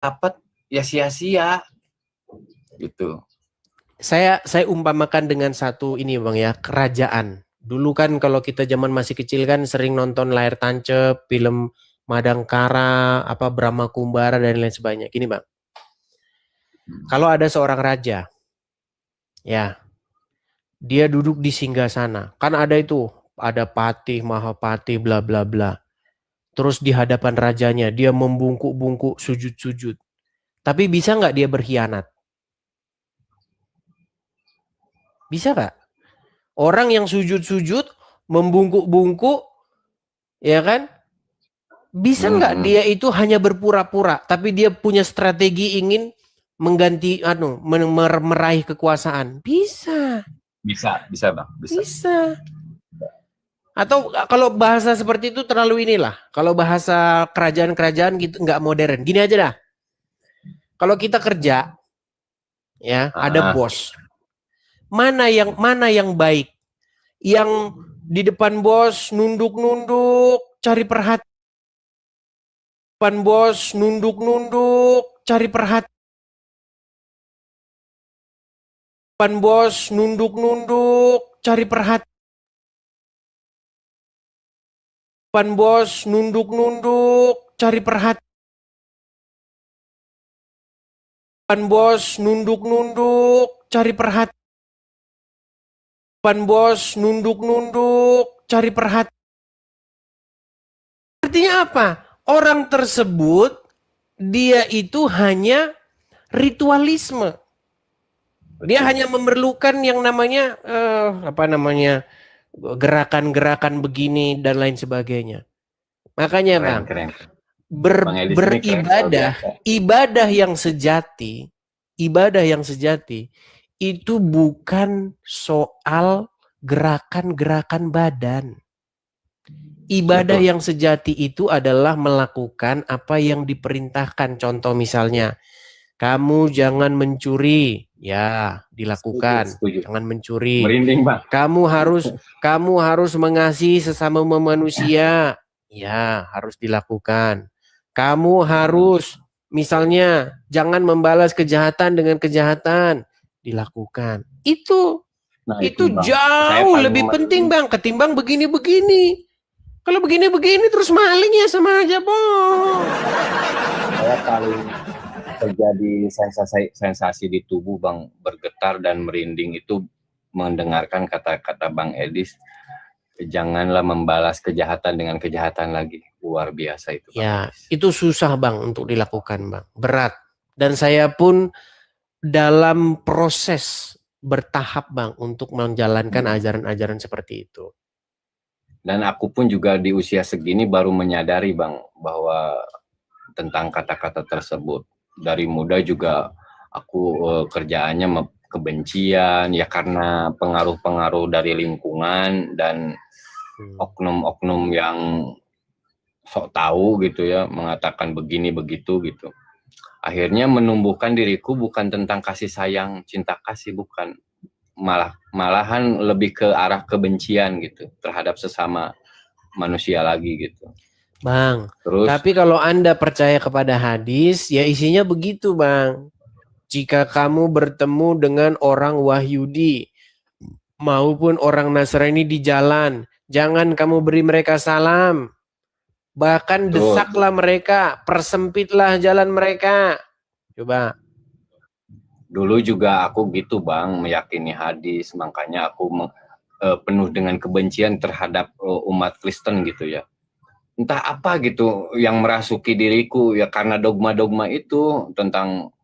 dapat ya sia-sia gitu. Saya umpamakan dengan satu ini Bang ya, kerajaan. Dulu kan kalau kita zaman masih kecil kan sering nonton layar tancap, film Madangkara, apa Brahma Kumbara dan lain sebagainya. Gini Bang, kalau ada seorang raja, ya dia duduk di singgasana, kan ada itu, ada patih, mahapatih, bla bla bla. Terus di hadapan rajanya dia membungkuk-bungkuk, sujud-sujud. Tapi bisa nggak dia berkhianat? Bisa nggak? Orang yang sujud-sujud, membungkuk-bungkuk, ya kan? Bisa nggak dia itu hanya berpura-pura, tapi dia punya strategi ingin mengganti, meraih kekuasaan? Bisa. Bisa Bang, bisa. Bisa. Atau kalau bahasa seperti itu terlalu inilah. Kalau bahasa kerajaan-kerajaan gitu nggak modern. Gini aja dah. Kalau kita kerja, ya ada bos. Mana yang baik? Yang di depan bos nunduk-nunduk, cari perhatian. Depan bos nunduk-nunduk, cari perhatian. Depan bos nunduk-nunduk, cari perhatian. Depan bos nunduk-nunduk, cari perhatian. Depan bos nunduk-nunduk, cari perhatian. Depan bos nunduk-nunduk, cari perhatian. Artinya apa? Orang tersebut dia itu hanya ritualisme. Dia hanya memerlukan yang namanya gerakan-gerakan begini dan lain sebagainya. Makanya Bang, ibadah yang sejati itu bukan soal gerakan-gerakan badan. Ibadah yang sejati itu adalah melakukan apa yang diperintahkan. Contoh misalnya, kamu jangan mencuri, ya dilakukan. Setuju. Jangan mencuri. Merinding Bang. Kamu harus mengasihi sesama manusia, ya harus dilakukan. Kamu harus misalnya jangan membalas kejahatan dengan kejahatan, dilakukan. Itu jauh lebih penting Bang ketimbang begini-begini. Kalau begini-begini terus maling ya sama aja Bang. Saya paling terjadi sensasi di tubuh Bang, bergetar dan merinding itu mendengarkan kata-kata Bang Edis, janganlah membalas kejahatan dengan kejahatan lagi. Luar biasa itu Bang. Ya, itu susah Bang untuk dilakukan Bang, berat. Dan saya pun dalam proses bertahap Bang untuk menjalankan ajaran-ajaran seperti itu. Dan aku pun juga di usia segini baru menyadari Bang bahwa tentang kata-kata tersebut. Dari muda juga aku kerjaannya kebencian ya karena pengaruh-pengaruh dari lingkungan dan oknum-oknum yang sok tahu gitu ya, mengatakan begini begitu gitu. Akhirnya menumbuhkan diriku bukan tentang kasih sayang, cinta kasih, bukan. Malahan lebih ke arah kebencian gitu terhadap sesama manusia lagi gitu. Bang, tapi kalau Anda percaya kepada hadis, ya isinya begitu Bang. Jika kamu bertemu dengan orang Wahyudi maupun orang Nasrani di jalan, jangan kamu beri mereka salam. Bahkan desaklah mereka, persempitlah jalan mereka. Coba. Dulu juga aku gitu Bang, meyakini hadis, makanya aku penuh dengan kebencian terhadap umat Kristen gitu ya. Entah apa gitu yang merasuki diriku ya karena dogma-dogma itu tentang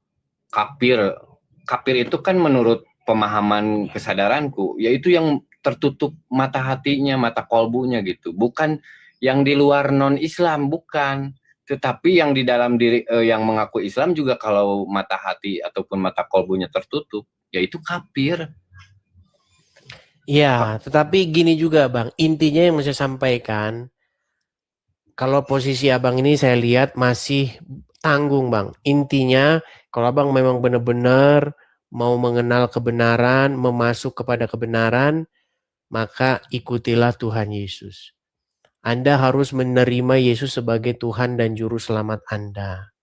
kafir. Kafir itu kan menurut pemahaman kesadaranku, yaitu yang tertutup mata hatinya, mata kolbunya gitu. Bukan yang di luar non-Islam, bukan. Tetapi yang di dalam diri yang mengaku Islam juga kalau mata hati ataupun mata kolbunya tertutup, yaitu kafir. Ya, tetapi gini juga Bang, intinya yang saya sampaikan, kalau posisi Abang ini saya lihat masih tanggung Bang. Intinya kalau Abang memang benar-benar mau mengenal kebenaran, memasuk kepada kebenaran, maka ikutilah Tuhan Yesus. Anda harus menerima Yesus sebagai Tuhan dan Juru Selamat Anda.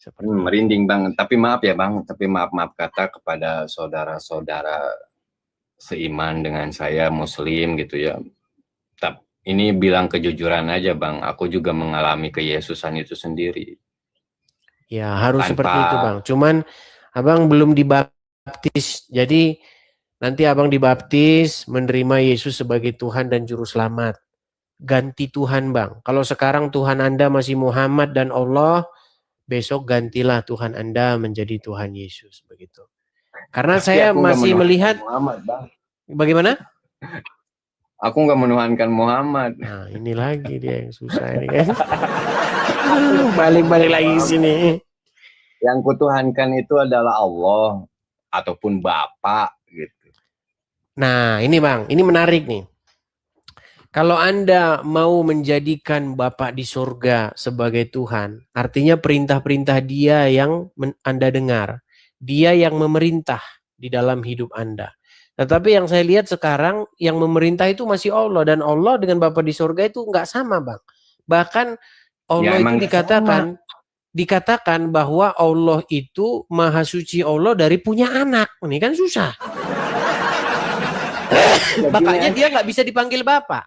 Seperti Merinding Bang, tapi maaf ya Bang, tapi maaf kata kepada saudara-saudara seiman dengan saya Muslim gitu ya. Tapi ini bilang kejujuran aja Bang, aku juga mengalami keyesusan itu sendiri. ya harus seperti itu Tanpa Bang. Cuman Abang belum dibaptis. Jadi nanti Abang dibaptis menerima Yesus sebagai Tuhan dan Juru Selamat. Ganti Tuhan Bang. Kalau sekarang Tuhan Anda masih Muhammad dan Allah, besok gantilah Tuhan Anda menjadi Tuhan Yesus begitu. Karena tapi saya aku nggak masih menuhankan melihat Muhammad Bang. bagaimana? Aku nggak menuhankan Muhammad. Nah, ini lagi dia yang susah ini kan. Balik-balik lagi ke sini. Yang kutuhankan itu adalah Allah ataupun Bapa gitu. Nah, ini Bang, ini menarik nih. Kalau Anda mau menjadikan Bapa di surga sebagai Tuhan, artinya perintah-perintah Dia yang Anda dengar. Dia yang memerintah di dalam hidup Anda. Tetapi yang saya lihat sekarang yang memerintah itu masih Allah, dan Allah dengan Bapa di surga itu nggak sama Bang. Bahkan Allah Ya, itu emang dikatakan bahwa Allah itu maha suci Allah dari punya anak. Ini kan susah. Makanya dia nggak bisa dipanggil Bapak.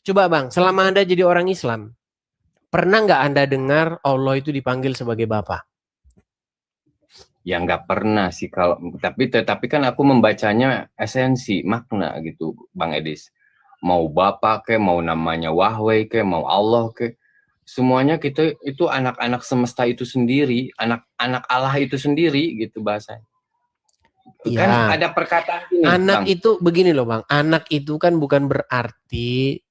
Coba Bang, selama Anda jadi orang Islam, pernah nggak Anda dengar Allah itu dipanggil sebagai Bapak? Ya nggak pernah sih kalau tetapi kan aku membacanya esensi makna gitu Bang Edis. Mau Bapa ke, mau namanya Wahweh ke, mau Allah ke, semuanya kita itu anak-anak semesta itu sendiri, anak-anak Allah itu sendiri gitu bahasa. Kan Ya, ada perkataan ini anak Bang. itu begini loh Bang, anak itu kan bukan berarti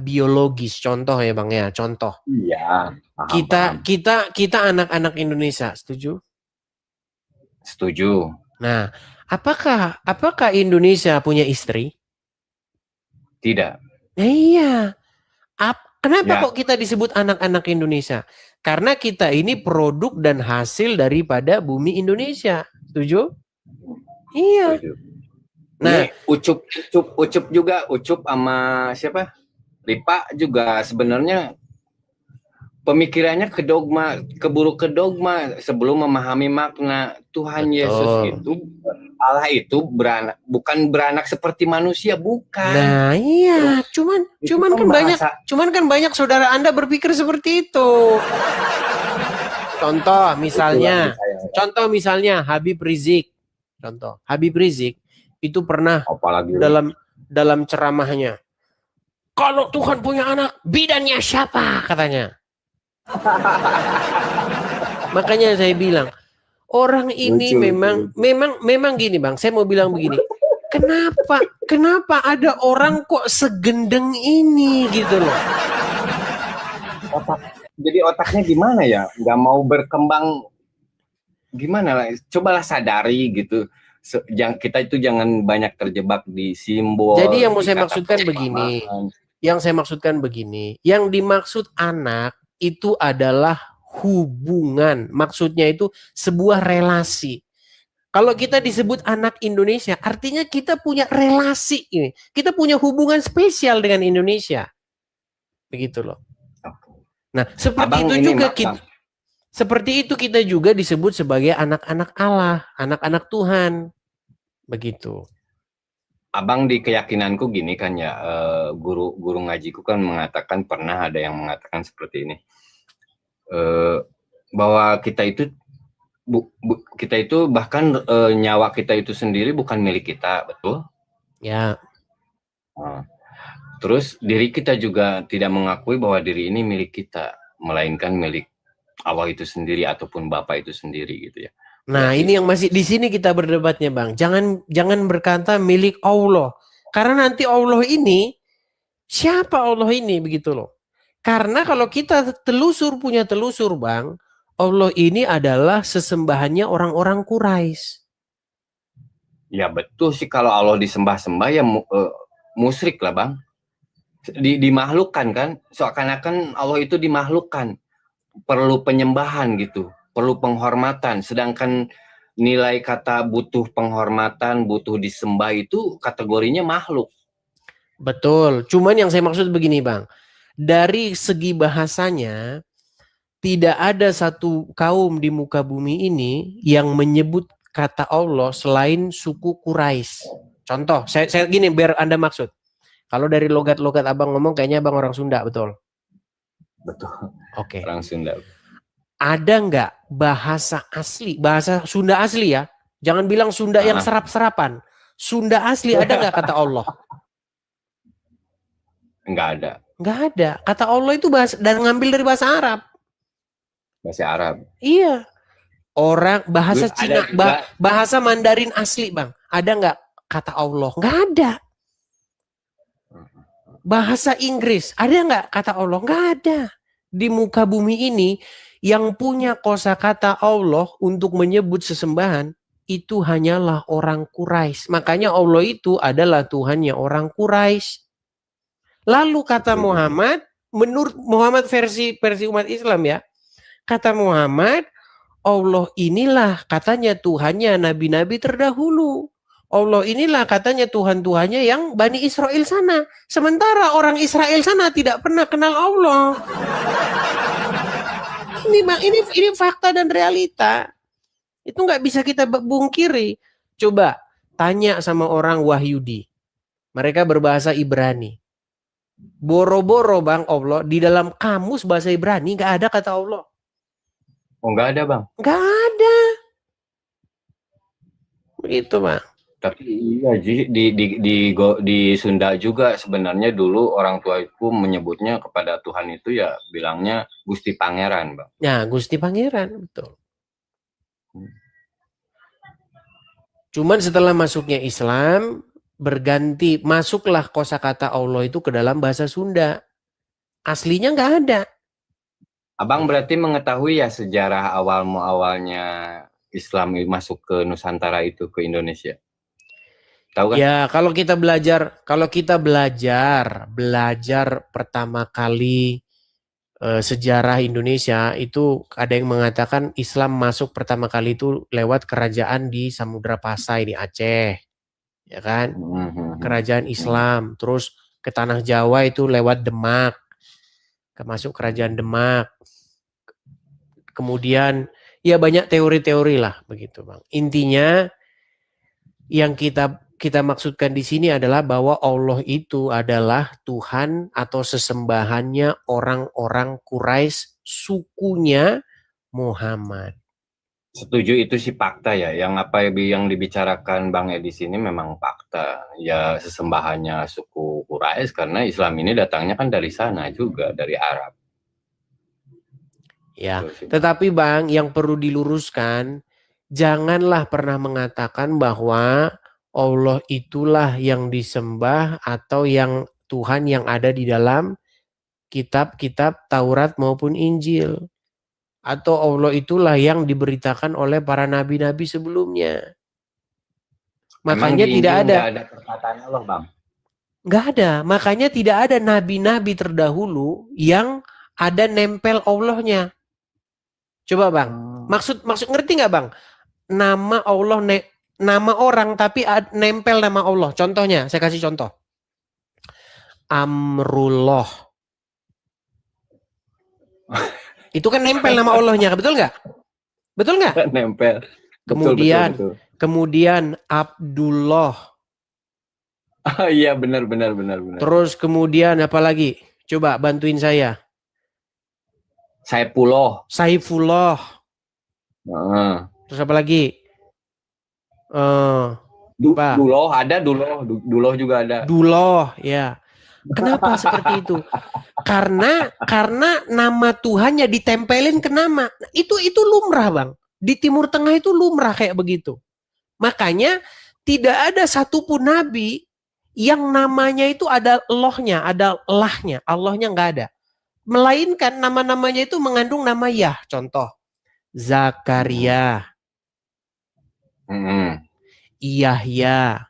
biologis. Contoh ya Bang ya, contoh. Iya, paham. Kita anak-anak Indonesia, setuju? Setuju. Nah, apakah Indonesia punya istri? Tidak. Iya. Kenapa Ya, kok kita disebut anak-anak Indonesia? Karena kita ini produk dan hasil daripada bumi Indonesia. Setuju? Iya. setuju. Nah, Ini Ucup juga, Ucup sama siapa? Lipa juga sebenarnya pemikirannya keburu ke dogma sebelum memahami makna Tuhan betul. Yesus itu, Allah itu bukan beranak seperti manusia, bukan. Nah, iya, cuman kan banyak saudara Anda berpikir seperti itu. Contoh misalnya Habib Rizik. Contoh, Habib Rizik itu pernah Apalagi dalam ceramahnya, kalau Tuhan punya anak, bidannya siapa? Katanya. Makanya saya bilang, orang ini memang gini Bang, saya mau bilang begini. Kenapa ada orang kok segendeng ini gitu loh. Jadi otaknya gimana ya? Nggak mau berkembang gimana lah? Cobalah sadari gitu. Kita itu jangan banyak terjebak di simbol. Jadi yang mau saya maksudkan begini. Yang dimaksud anak itu adalah hubungan. Maksudnya itu sebuah relasi. Kalau kita disebut anak Indonesia, artinya kita punya relasi ini. Kita punya hubungan spesial dengan Indonesia. Begitu loh. Nah, seperti itu kita juga disebut sebagai anak-anak Allah, anak-anak Tuhan. Begitu. Abang di keyakinanku gini kan ya, guru ngajiku kan pernah ada yang mengatakan seperti ini, bahwa kita itu bahkan nyawa kita itu sendiri bukan milik kita, betul? Ya. Terus diri kita juga tidak mengakui bahwa diri ini milik kita, melainkan milik Allah itu sendiri ataupun Bapa itu sendiri gitu ya. Nah, ini yang masih di sini kita berdebatnya, Bang. Jangan berkata milik Allah. Karena nanti Allah ini, siapa Allah ini begitu loh. Karena kalau kita punya telusur, Bang, Allah ini adalah sesembahannya orang-orang Quraisy. Ya betul sih, kalau Allah disembah-sembah ya musyrik lah Bang. Dimakhlukkan kan, seakan-akan Allah itu dimakhlukkan, perlu penyembahan gitu, perlu penghormatan. Sedangkan nilai kata butuh penghormatan, butuh disembah itu kategorinya makhluk. Betul, cuman yang saya maksud begini Bang, dari segi bahasanya tidak ada satu kaum di muka bumi ini yang menyebut kata Allah selain suku Quraisy. Contoh, saya gini biar Anda maksud. Kalau dari logat-logat abang ngomong kayaknya abang orang Sunda, betul? Betul. Oke. Orang Sunda. Ada nggak bahasa asli, bahasa Sunda asli ya? Jangan bilang Sunda yang serap-serapan. Sunda asli ada nggak kata Allah? Nggak ada. Nggak ada. Kata Allah itu bahasa dan ngambil dari bahasa Arab. Bahasa Arab. Iya. Orang bahasa Terus Cina, bahasa Mandarin asli bang. Ada nggak kata Allah? Nggak ada. Bahasa Inggris ada nggak kata Allah? Nggak ada. Di muka bumi ini yang punya kosakata Allah untuk menyebut sesembahan itu hanyalah orang Quraisy. Makanya Allah itu adalah Tuhannya orang Quraisy. Lalu kata Muhammad, menurut Muhammad versi umat Islam ya, kata Muhammad, Allah inilah katanya Tuhannya nabi-nabi terdahulu. Allah inilah katanya Tuhan-Tuhannya yang Bani Israel sana. Sementara orang Israel sana tidak pernah kenal Allah. Ini fakta dan realita. Itu nggak bisa kita bungkiri. Coba tanya sama orang Wahyudi. Mereka berbahasa Ibrani. Boro-boro bang Allah di dalam kamus bahasa Ibrani nggak ada kata Allah. Oh nggak ada bang? Nggak ada. Begitu bang. Tapi iya di Sunda juga sebenarnya dulu orang tuaku menyebutnya kepada Tuhan itu ya bilangnya Gusti Pangeran bang. Ya Gusti Pangeran betul. Cuman setelah masuknya Islam berganti, masuklah kosakata Allah itu ke dalam bahasa Sunda. Aslinya nggak ada. Abang berarti mengetahui ya sejarah awalnya Islam masuk ke Nusantara itu ke Indonesia. Tahu kan? Ya kalau kita belajar pertama kali sejarah Indonesia itu ada yang mengatakan Islam masuk pertama kali itu lewat kerajaan di Samudra Pasai di Aceh, ya kan? Kerajaan Islam, terus ke tanah Jawa itu lewat Demak, masuk kerajaan Demak. Kemudian ya banyak teori-teori lah begitu bang. Intinya yang kita maksudkan di sini adalah bahwa Allah itu adalah Tuhan atau sesembahannya orang-orang Quraisy sukunya Muhammad. Setuju itu sih fakta ya. Yang apa yang dibicarakan Bang Edi sini memang fakta. Ya sesembahannya suku Quraisy karena Islam ini datangnya kan dari sana juga, dari Arab. Ya, tetapi Bang yang perlu diluruskan, janganlah pernah mengatakan bahwa Allah itulah yang disembah atau yang Tuhan yang ada di dalam kitab-kitab Taurat maupun Injil. Atau Allah itulah yang diberitakan oleh para nabi-nabi sebelumnya. Makanya tidak ada. Nggak ada perkataan Allah, Bang. Nggak ada. Makanya tidak ada nabi-nabi terdahulu yang ada nempel Allahnya. Coba Bang, maksud ngerti nggak Bang? Nama Allah, nama orang tapi nempel nama Allah. Contohnya, saya kasih contoh. Amrullah. Itu kan nempel nama Allahnya, betul nggak? Betul nggak? Nempel. Kemudian, betul. Kemudian Abdullah. Iya benar. Terus kemudian apa lagi? Coba bantuin saya. Saifullah. Terus apa lagi? Duloh juga ada. Duloh, ya. Kenapa seperti itu? Karena nama Tuhannya ditempelin ke nama. Itu lumrah, Bang. Di Timur Tengah itu lumrah kayak begitu. Makanya tidak ada satupun nabi yang namanya itu ada Allahnya, ada Allahnya. Allahnya nggak ada. Melainkan nama-namanya itu mengandung nama Yah. Contoh, Zakaria, Yahya,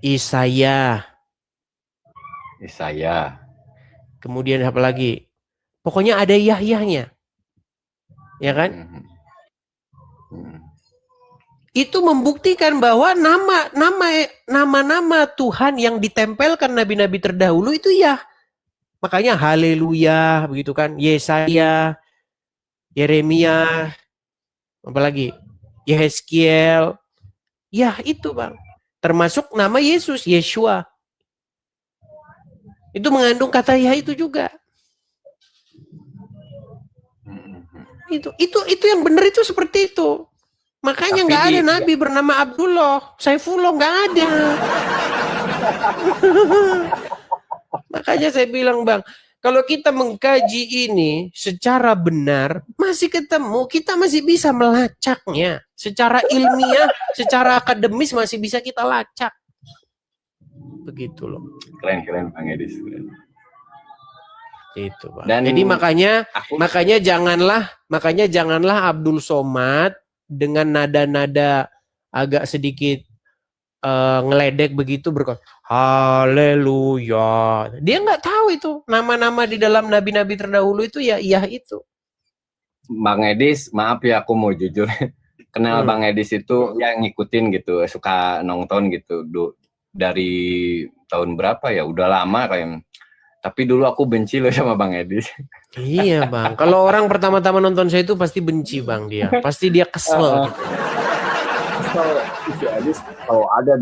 Isaya. Kemudian apa lagi? Pokoknya ada Yahyanya. Ya kan? Itu membuktikan bahwa nama-nama Tuhan yang ditempelkan nabi-nabi terdahulu itu Yah. Makanya haleluya begitu kan. Yesaya, Yeremia, apalagi Yehezkiel. Ya itu Bang. Termasuk nama Yesus, Yeshua. Itu mengandung kata ya itu juga. Itu yang benar itu seperti itu. Makanya Tapi nggak ada nabi bernama Abdullah, Saifullah nggak ada. Makanya saya bilang Bang, kalau kita mengkaji ini secara benar, masih ketemu, kita masih bisa melacaknya. Secara ilmiah, secara akademis masih bisa kita lacak. Begitu loh. Keren Bang Edis. Itu Bang. Dan jadi makanya janganlah Abdul Somad dengan nada-nada agak sedikit ngeledek begitu berkata haleluya. Dia nggak tahu itu nama-nama di dalam nabi-nabi terdahulu itu ya itu. Bang Edis, maaf ya aku mau jujur. Kenal Bang Edis itu ya ngikutin gitu, suka nonton gitu. Dari tahun berapa ya? Udah lama kayaknya. Tapi dulu aku benci loh sama Bang Edis. Iya Bang, kalau orang pertama-tama nonton saya itu pasti benci Bang dia. Pasti dia kesel gitu. Edis kalau ada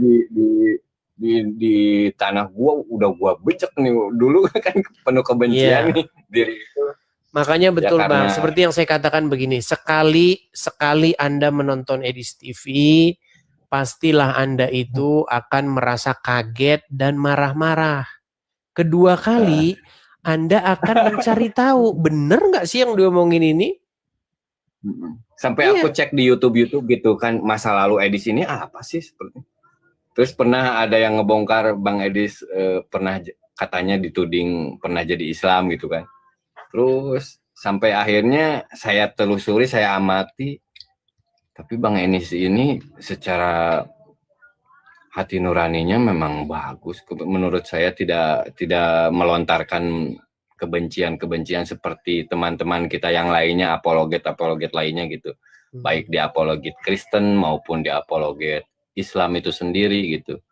di tanah gua udah gua becek nih dulu kan penuh kebencian nih diri itu. Makanya betul ya, Bang, seperti yang saya katakan begini, sekali Anda menonton Edis TV, pastilah Anda itu akan merasa kaget dan marah-marah. Kedua kali Anda akan mencari tahu, bener nggak sih yang diomongin ini? Sampai aku cek di YouTube gitu kan, masa lalu Edis ini apa sih seperti. Terus pernah ada yang ngebongkar Bang Edis pernah katanya dituding pernah jadi Islam gitu kan. Terus sampai akhirnya saya telusuri, saya amati, tapi Bang Edis ini secara hati nuraninya memang bagus. Menurut saya tidak melontarkan kebencian seperti teman-teman kita yang lainnya, apologet lainnya gitu. Baik di apologet Kristen maupun di apologet Islam itu sendiri gitu.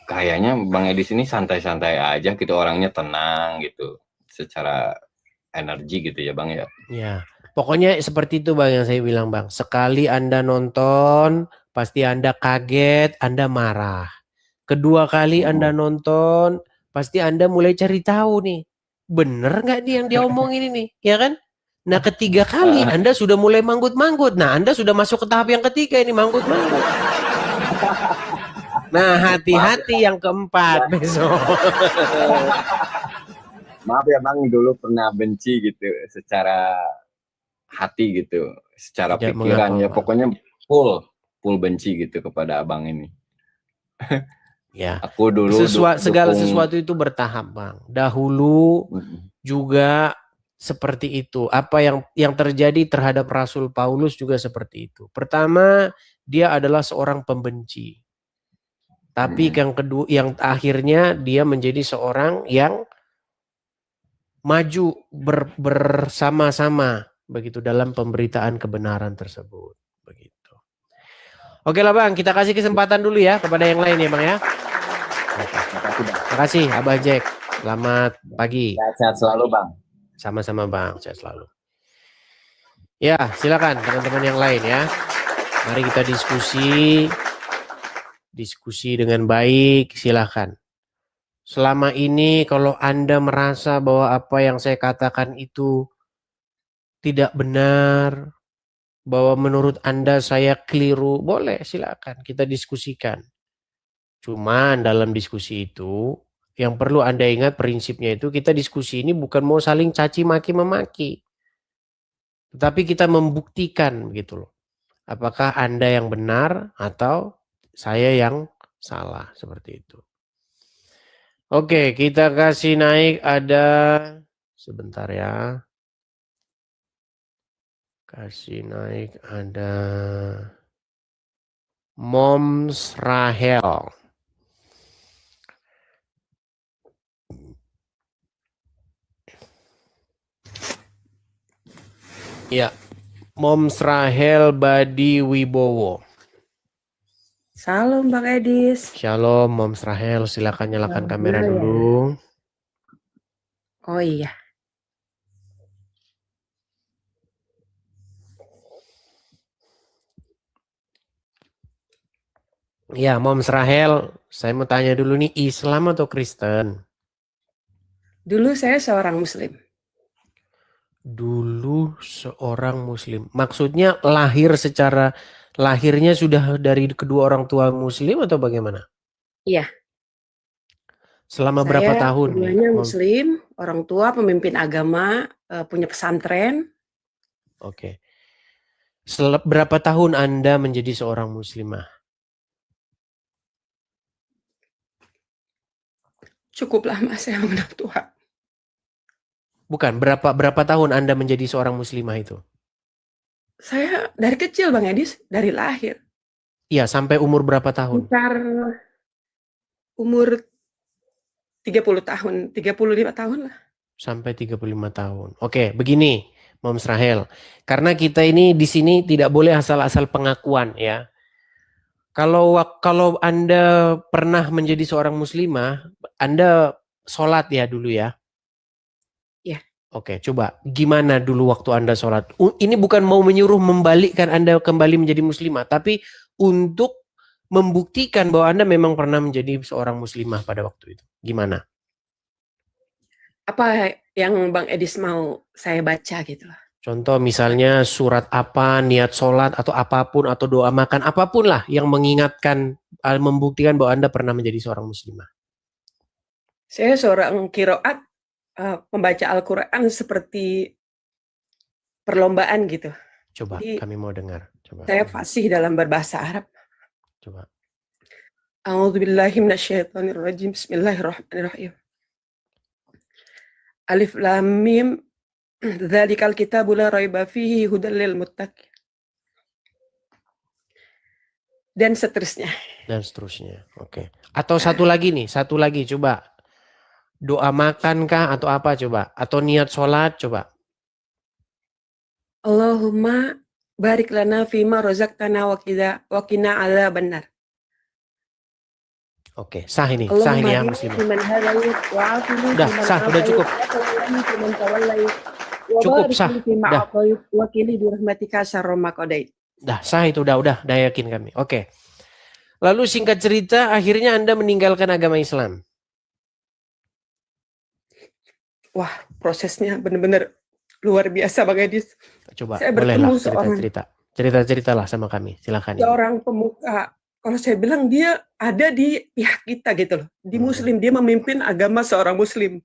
Kayaknya Bang Edis ini santai-santai aja gitu, orangnya tenang gitu. Secara energi gitu ya Bang ya. Ya, pokoknya seperti itu Bang yang saya bilang Bang. Sekali Anda nonton, pasti Anda kaget, Anda marah. Kedua kali Anda nonton, pasti Anda mulai cari tahu nih. Bener nggak nih yang dia omongin ini, ya kan? Nah ketiga kali Anda sudah mulai manggut-manggut. Nah Anda sudah masuk ke tahap yang ketiga ini, manggut-manggut. Nah hati-hati yang keempat besok. Maaf ya Bang, dulu pernah benci gitu secara hati gitu, secara tidak pikiran ya, pokoknya full benci gitu kepada abang ini. Ya, aku dulu segala sesuatu itu bertahap Bang. Dahulu juga seperti itu. Apa yang terjadi terhadap Rasul Paulus juga seperti itu. Pertama, dia adalah seorang pembenci. Tapi yang kedua, yang akhirnya dia menjadi seorang yang maju bersama-sama begitu dalam pemberitaan kebenaran tersebut. Begitu. Oke lah Bang, kita kasih kesempatan dulu ya kepada yang lain ya Bang ya. Terima kasih Abah Jack. Selamat pagi. Sehat selalu Bang. Sama-sama Bang, sehat selalu. Ya, silakan teman-teman yang lain ya. Mari kita diskusi dengan baik, silakan. Selama ini kalau Anda merasa bahwa apa yang saya katakan itu tidak benar, bahwa menurut Anda saya keliru, boleh silakan kita diskusikan. Cuman dalam diskusi itu yang perlu Anda ingat prinsipnya itu kita diskusi ini bukan mau saling caci maki memaki. Tetapi kita membuktikan gitu loh. Apakah Anda yang benar atau saya yang salah seperti itu. Oke, kita kasih naik ada sebentar ya. Kasih naik ada Moms Rahel. Ya, Moms Rahel Badi Wibowo. Salam Bang Edis. Shalom Moms Rahel, silakan nyalakan kamera dulu. Oh iya. Ya, Moms Rahel, saya mau tanya dulu nih, Islam atau Kristen? Dulu saya seorang Muslim. Dulu seorang Muslim. Maksudnya lahirnya sudah dari kedua orang tua Muslim atau bagaimana? Iya. Selama berapa Saya tahun nih, keduanya Moms? Muslim, orang tua pemimpin agama, punya pesantren. Oke. Berapa tahun Anda menjadi seorang Muslimah? Cukup lama saya mengenal Tuhan. Bukan, berapa tahun Anda menjadi seorang Muslimah itu? Saya dari kecil Bang Edis, dari lahir. Iya, sampai umur berapa tahun? Sekitar umur 30 tahun, 35 tahun lah. Sampai 35 tahun. Oke, begini, Moms Rahel. Karena kita ini di sini tidak boleh asal-asal pengakuan ya. Kalau Anda pernah menjadi seorang muslimah, Anda sholat ya dulu ya. Iya. Oke, coba gimana dulu waktu Anda sholat? Ini bukan mau menyuruh membalikkan Anda kembali menjadi muslimah, tapi untuk membuktikan bahwa Anda memang pernah menjadi seorang muslimah pada waktu itu. Gimana? Apa yang Bang Edis mau saya baca gitu loh. Contoh misalnya surat apa, niat sholat atau apapun atau doa makan apapun lah yang mengingatkan, membuktikan bahwa Anda pernah menjadi seorang muslimah. Saya seorang qiraat, pembaca Al-Quran seperti perlombaan gitu. Coba Jadi, kami mau dengar. Coba. saya fasih dalam berbahasa Arab. Coba. A'udzubillahi minasyaitonirrajim. Bismillahirrahmanirrahim. Alif lam mim. Dzalikal kitabu la raiba fihi hudal lil muttaqin. Dan seterusnya. Dan seterusnya. Oke. Atau satu lagi coba. Doa makan kah atau apa coba? Atau niat sholat coba. Allahumma barik lana fima razaqtana wa qina adzabannar. Oke, sah ini ya muslimah. Udah, sah, udah cukup. Cukup, sah. Udah. Dah, sah itu udah yakin kami. Oke. Lalu singkat cerita akhirnya Anda meninggalkan agama Islam. Wah, prosesnya benar-benar luar biasa Bang Edis. Coba, saya bolehlah bertemu cerita-ceritalah sama kami. Silakan. Seorang pemuka. Kalau saya bilang dia ada di pihak kita gitu loh. Di Muslim, dia memimpin agama seorang Muslim.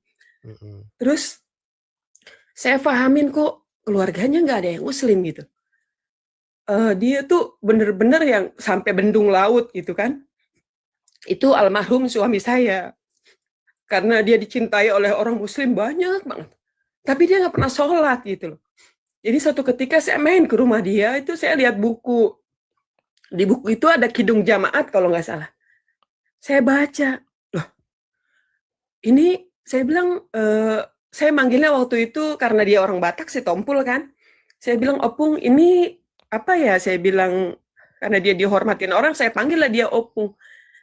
Terus saya pahamin kok keluarganya nggak ada yang Muslim gitu. Dia tuh bener-bener yang sampai bendung laut gitu kan. Itu almarhum suami saya. Karena dia dicintai oleh orang Muslim banyak banget. Tapi dia nggak pernah sholat gitu loh. Jadi suatu ketika saya main ke rumah dia, itu saya lihat buku. Di buku itu ada Kidung Jamaat kalau nggak salah. Saya baca. Loh, ini saya bilang, saya manggilnya waktu itu karena dia orang Batak, si Tompul kan. Saya bilang, Opung, ini apa ya? Saya bilang, karena dia dihormatin orang, saya panggil lah dia Opung.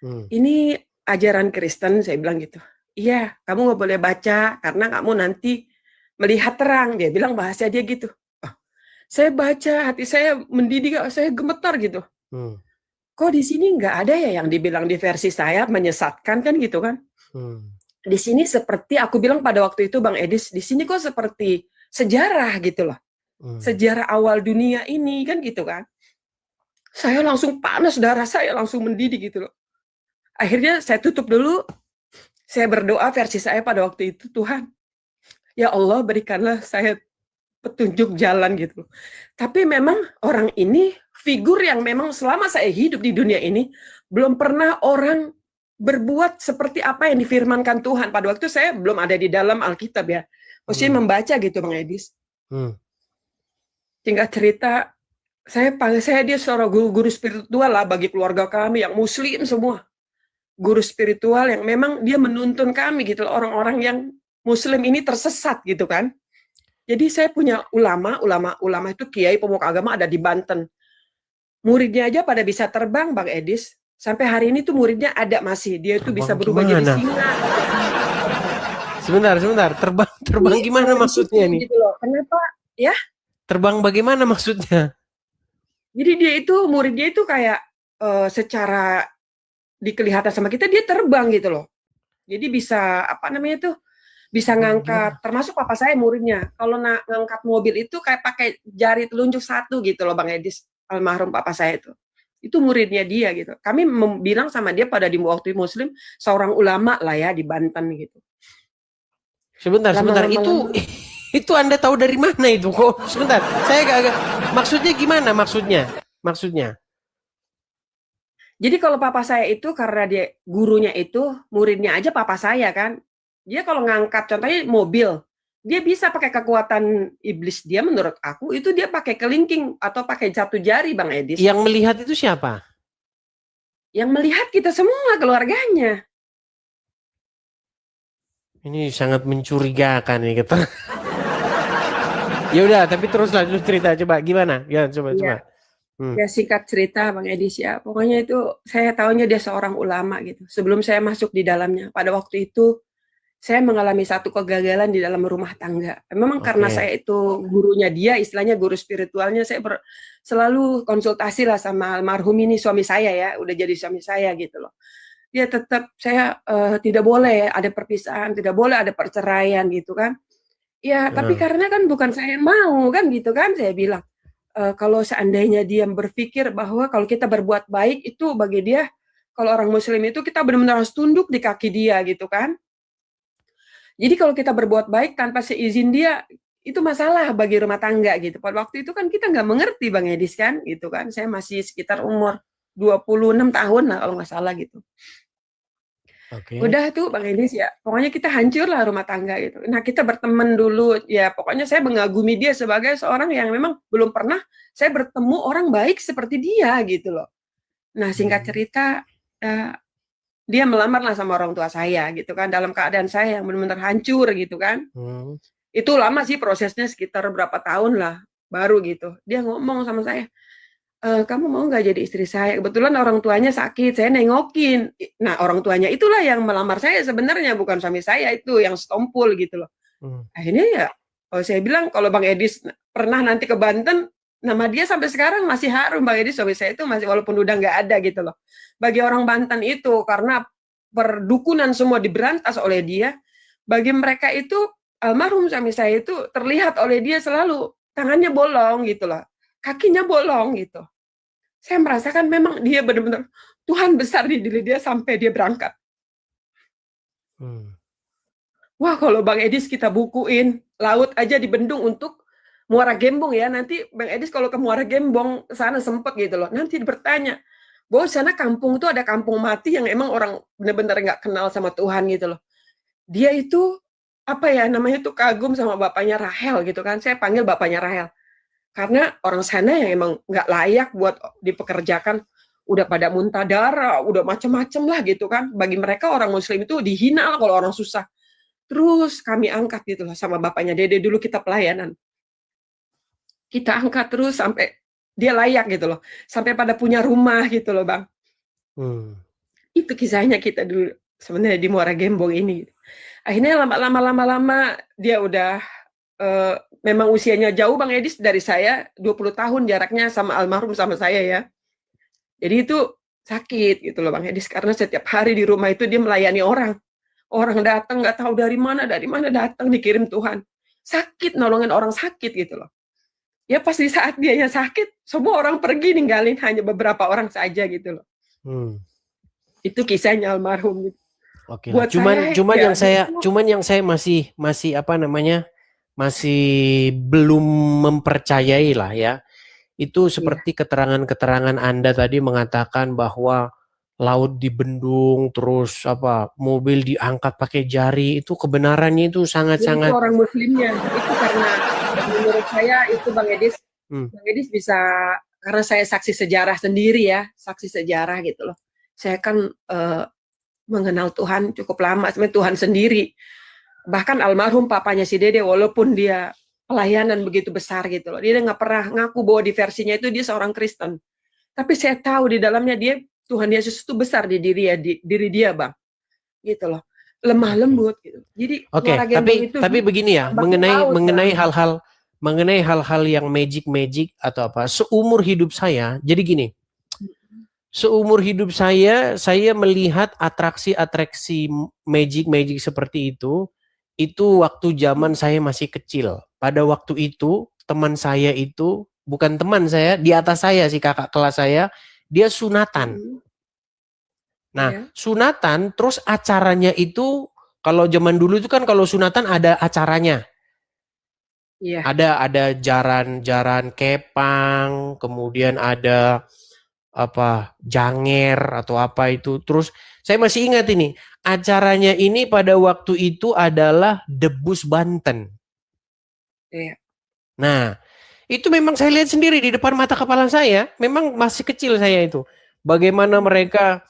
Ini ajaran Kristen, saya bilang gitu. Iya, kamu nggak boleh baca karena kamu nanti melihat terang. Dia bilang bahasa dia gitu. Oh, saya baca, hati saya mendidih, saya gemetar gitu. Kok di sini nggak ada ya yang dibilang di versi saya menyesatkan kan gitu kan? Di sini seperti aku bilang pada waktu itu Bang Edis, di sini kok seperti sejarah gitu loh. Sejarah awal dunia ini kan gitu kan. Saya langsung panas, darah saya langsung mendidih gitu loh. Akhirnya saya tutup dulu. Saya berdoa versi saya pada waktu itu, Tuhan, ya Allah berikanlah saya petunjuk jalan gitu. Tapi memang orang ini figur yang memang selama saya hidup di dunia ini belum pernah orang berbuat seperti apa yang difirmankan Tuhan. Pada waktu saya belum ada di dalam Alkitab ya. Mesti membaca gitu Bang Edis. Singkat cerita, saya dia seorang guru spiritual lah bagi keluarga kami yang Muslim semua. Guru spiritual yang memang dia menuntun kami gitu, orang-orang yang Muslim ini tersesat gitu kan. Jadi saya punya ulama itu kiai pemuka agama ada di Banten. Muridnya aja pada bisa terbang Bang Edis. Sampai hari ini tuh muridnya ada masih. Dia itu bisa berubah jadi singa. Sebentar. Terbang gimana maksudnya nih? Gitu loh. Kenapa? Ya? Terbang bagaimana maksudnya? Jadi dia itu muridnya itu kayak secara dikelihatan sama kita dia terbang gitu loh. Jadi bisa apa namanya tuh? Bisa ngangkat, termasuk papa saya muridnya. Kalau ngangkat mobil itu kayak pakai jari telunjuk satu gitu loh Bang Edis, almarhum papa saya itu. Itu muridnya dia gitu. Kami bilang sama dia pada di waktu Muslim seorang ulama lah ya di Banten gitu. Sebentar. Itu Anda tahu dari mana itu kok? Sebentar. Saya agak maksudnya gimana maksudnya? Jadi kalau papa saya itu karena dia gurunya itu muridnya aja papa saya kan. Dia kalau ngangkat contohnya mobil, dia bisa pakai kekuatan iblis dia menurut aku itu dia pakai kelingking atau pakai satu jari Bang Edis. Yang melihat itu siapa? Yang melihat kita semua keluarganya. Ini sangat mencurigakan nih kita. Ya udah, tapi teruslah dulu cerita coba gimana? Ya, coba. Ya singkat cerita Bang Edis ya. Pokoknya itu saya tahunya dia seorang ulama gitu. Sebelum saya masuk di dalamnya, pada waktu itu saya mengalami satu kegagalan di dalam rumah tangga. Memang karena saya itu gurunya dia, istilahnya guru spiritualnya, saya selalu konsultasi lah sama almarhum ini suami saya ya, udah jadi suami saya gitu loh. Dia tetap saya tidak boleh ada perpisahan, tidak boleh ada perceraian gitu kan. Ya, tapi karena kan bukan saya yang mau kan gitu kan, saya bilang. Kalau seandainya dia berpikir bahwa kalau kita berbuat baik itu bagi dia, kalau orang muslim itu kita benar-benar harus tunduk di kaki dia gitu kan. Jadi kalau kita berbuat baik tanpa seizin dia, itu masalah bagi rumah tangga gitu. Pada waktu itu kan kita nggak mengerti Bang Edis kan, gitu kan. Saya masih sekitar umur 26 tahun lah kalau nggak salah gitu. Udah tuh Bang Edis ya, pokoknya kita hancur lah rumah tangga gitu. Nah kita berteman dulu, ya pokoknya saya mengagumi dia sebagai seorang yang memang belum pernah saya bertemu orang baik seperti dia gitu loh. Nah singkat cerita, dia melamar lah sama orang tua saya gitu kan, dalam keadaan saya yang benar-benar hancur gitu kan. Itu lama sih prosesnya, sekitar berapa tahun lah baru gitu. Dia ngomong sama saya, kamu mau nggak jadi istri saya? Kebetulan orang tuanya sakit, saya nengokin. Nah orang tuanya itulah yang melamar saya sebenarnya, bukan suami saya itu yang stompul gitu loh. Akhirnya ya, saya bilang kalau Bang Edis pernah nanti ke Banten, nama dia sampai sekarang masih harum Bang Edis, suami saya itu masih walaupun udah nggak ada gitu loh. Bagi orang Banten itu karena perdukunan semua diberantas oleh dia, bagi mereka itu almarhum suami saya itu terlihat oleh dia selalu tangannya bolong gitu loh, kakinya bolong gitu. Saya merasakan memang dia benar-benar Tuhan besar di diri dia sampai dia berangkat. Wah kalau Bang Edis kita bukuin, laut aja dibendung untuk Muara Gembong ya. Nanti Bang Edis kalau ke Muara Gembong sana sempet gitu loh. Nanti bertanya, bahwa sana kampung itu ada kampung mati yang emang orang benar-benar nggak kenal sama Tuhan gitu loh. Dia itu apa ya namanya tuh kagum sama bapaknya Rahel gitu kan. Saya panggil bapaknya Rahel. Karena orang sana yang emang nggak layak buat dipekerjakan, udah pada muntah darah, udah macem-macem lah gitu kan. Bagi mereka orang muslim itu dihina lah kalau orang susah. Terus kami angkat gitu loh sama bapaknya Dede, dulu kita pelayanan. Kita angkat terus sampai dia layak gitu loh. Sampai pada punya rumah gitu loh Bang. Itu kisahnya kita dulu sebenarnya di Muara Gembong ini. Akhirnya lama-lama dia udah memang usianya jauh Bang Edis dari saya, 20 tahun jaraknya sama almarhum sama saya ya. Jadi itu sakit gitu loh Bang Edis, karena setiap hari di rumah itu dia melayani orang. Orang datang nggak tahu dari mana datang dikirim Tuhan. Sakit nolongin orang sakit gitu loh. Ya pas di saat dia yang sakit, semua orang pergi ninggalin hanya beberapa orang saja gitu loh. Itu kisahnya almarhum gitu. Oke. Cuman yang saya masih apa namanya? Masih belum mempercayai lah ya. Itu seperti keterangan-keterangan Anda tadi mengatakan bahwa laut dibendung, terus apa mobil diangkat pakai jari, itu kebenarannya itu sangat-sangat. Itu orang muslimnya. Itu karena menurut saya itu Bang Edis, Bang Edis bisa, karena saya saksi sejarah sendiri ya, saksi sejarah gitu loh. Saya kan mengenal Tuhan cukup lama, sebenarnya Tuhan sendiri. Bahkan almarhum papanya si Dede, walaupun dia pelayanan begitu besar gitu loh, dia nggak pernah ngaku bahwa di versinya itu dia seorang Kristen. Tapi saya tahu di dalamnya dia Tuhan Yesus itu besar di diri dia Bang, gitu loh. lemah lembut gitu. Jadi Oke, Muara Gembong itu tapi begini ya, tambah laut, mengenai hal-hal yang magic atau apa, seumur hidup saya, jadi gini, seumur hidup saya melihat atraksi-atraksi magic seperti itu waktu zaman saya masih kecil. Pada waktu itu, teman saya itu, bukan teman saya, di atas saya sih, kakak kelas saya, dia sunatan. Nah, Iya. sunatan, terus acaranya itu, kalau zaman dulu itu kan kalau sunatan ada acaranya. Iya. Ada jaran kepang, kemudian ada apa janger atau apa itu. Terus saya masih ingat ini, acaranya ini pada waktu itu adalah Debus Banten. Iya. Nah, itu memang saya lihat sendiri di depan mata kepala saya, memang masih kecil saya itu. Bagaimana mereka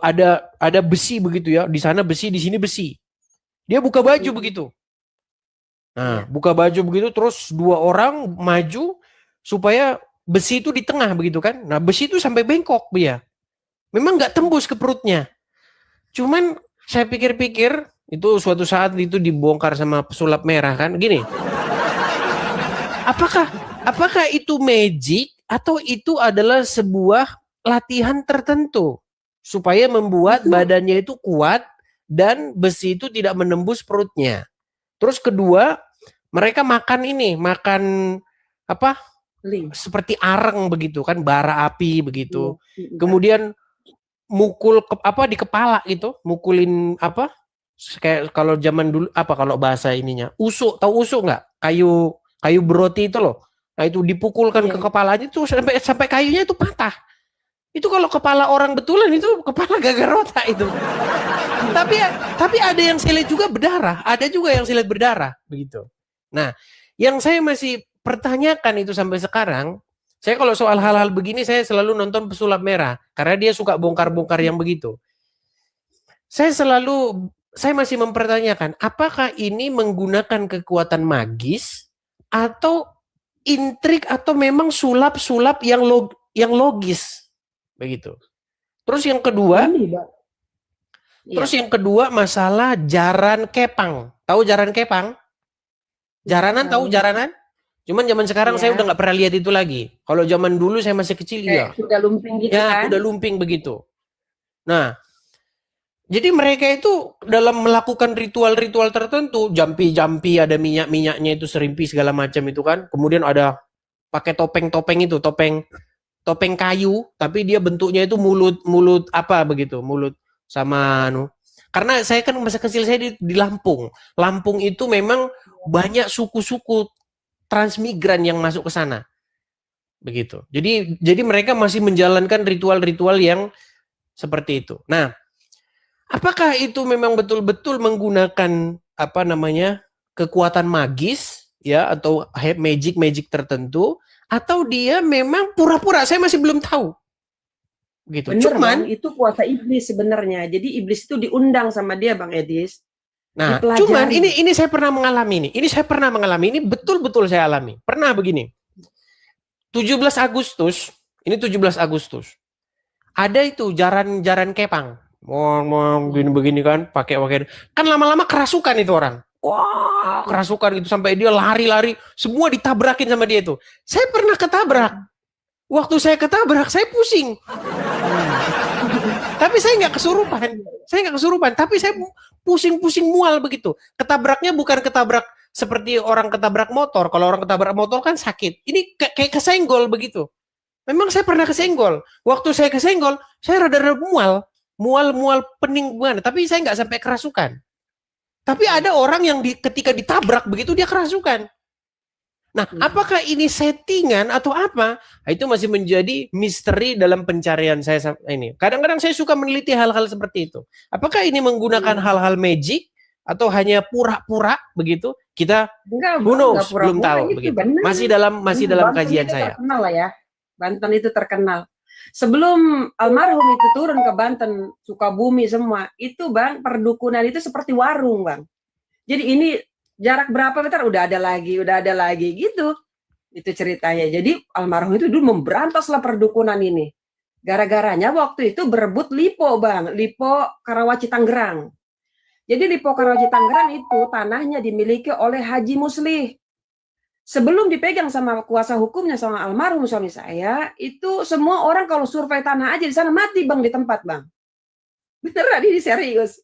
ada besi begitu ya, di sana besi, di sini besi. Dia buka baju begitu. Nah, buka baju begitu terus dua orang maju supaya besi itu di tengah begitu kan. Nah, besi itu sampai bengkok dia. Memang nggak tembus ke perutnya. Cuman saya pikir-pikir itu suatu saat itu dibongkar sama pesulap merah kan. Gini. Apakah itu magic atau itu adalah sebuah latihan tertentu supaya membuat badannya itu kuat dan besi itu tidak menembus perutnya. Terus kedua, mereka makan apa? Seperti areng begitu kan, bara api begitu. Kemudian mukul di kepala gitu, mukulin apa? Kayak kalau zaman dulu apa kalau bahasa ininya? Usuk, tahu usuk nggak? Kayu beroti itu loh. Nah, itu dipukulkan ke kepalanya tuh sampai kayunya itu patah. Itu kalau kepala orang betulan itu kepala gagal otak itu. tapi ada yang saya lihat juga berdarah, ada juga yang saya lihat berdarah begitu. Nah, yang saya masih pertanyakan itu sampai sekarang, saya kalau soal hal-hal begini saya selalu nonton Pesulap Merah karena dia suka bongkar-bongkar yang begitu. Saya masih mempertanyakan apakah ini menggunakan kekuatan magis atau intrik atau memang sulap-sulap yang logis begitu. Terus yang kedua, masalah jaran kepang. Tahu jaran kepang? Jaranan tahu jaranan? Cuman zaman sekarang saya udah nggak pernah lihat itu lagi. Kalau zaman dulu saya masih kecil iya. Kuda lumping gitu kan? Kuda lumping begitu. Nah, jadi mereka itu dalam melakukan ritual-ritual tertentu, jampi-jampi ada minyak-minyaknya itu serimpi segala macam itu kan. Kemudian ada pakai topeng-topeng itu, topeng kayu, tapi dia bentuknya itu mulut apa begitu, mulut sama Karena saya kan masa kecil saya di Lampung. Lampung itu memang banyak suku-suku transmigran yang masuk ke sana. Begitu. Jadi mereka masih menjalankan ritual-ritual yang seperti itu. Nah, apakah itu memang betul-betul menggunakan kekuatan magis ya atau magic tertentu atau dia memang pura-pura? Saya masih belum tahu. Gitu. Bener, Cuman Bang, itu kuasa iblis sebenarnya. Jadi iblis itu diundang sama dia, Bang Edis. Nah, cuman ini saya pernah mengalami ini. Ini saya pernah mengalami ini, betul-betul saya alami. Pernah begini. 17 Agustus, ini 17 Agustus. Ada itu jaran kepang. Begini kan, pakai kan lama-lama kerasukan itu orang. Wah, kerasukan itu sampai dia lari-lari, semua ditabrakin sama dia itu. Saya pernah ketabrak. Waktu saya ketabrak, saya pusing. Tapi saya nggak kesurupan. Tapi saya pusing-pusing mual begitu. Ketabraknya bukan ketabrak seperti orang ketabrak motor. Kalau orang ketabrak motor kan sakit. Ini kayak kesenggol begitu. Memang saya pernah kesenggol. Waktu saya kesenggol, saya rada-rada mual pening gimana. Tapi saya nggak sampai kerasukan. Tapi ada orang yang ketika ditabrak begitu dia kerasukan. Nah, apakah ini settingan atau apa? Itu masih menjadi misteri dalam pencarian saya ini. Kadang-kadang saya suka meneliti hal-hal seperti itu. Apakah ini menggunakan hal-hal magic atau hanya pura-pura begitu? Kita belum tahu begitu. Bener. Masih dalam kajian saya. Terkenal lah ya. Banten itu terkenal. Sebelum almarhum itu turun ke Banten, Sukabumi semua, itu Bang, perdukunan itu seperti warung, Bang. Jadi ini jarak berapa meter udah ada lagi gitu. Itu ceritanya. Jadi almarhum itu dulu memberantaslah perdukunan ini. Gara-garanya waktu itu berebut Lipo, Bang. Lipo Karawaci Tangerang. Jadi di Pokaroji Tangerang itu tanahnya dimiliki oleh Haji Muslih. Sebelum dipegang sama kuasa hukumnya sama almarhum suami saya, itu semua orang kalau survei tanah aja di sana mati bang di tempat bang. Beneran ini serius.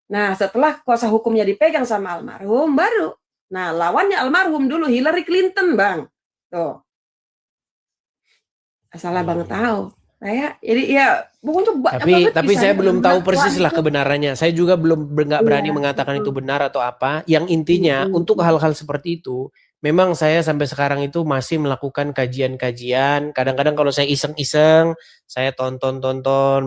Nah setelah kuasa hukumnya dipegang sama almarhum baru, nah lawannya almarhum dulu Hillary Clinton bang. Tuh. Asal abang tahu. Saya jadi ya pokoknya tapi saya belum tahu persis lah kebenarannya. Saya juga nggak berani mengatakan itu benar atau apa. Yang intinya untuk hal-hal seperti itu, memang saya sampai sekarang itu masih melakukan kajian-kajian. Kadang-kadang kalau saya iseng-iseng, saya tonton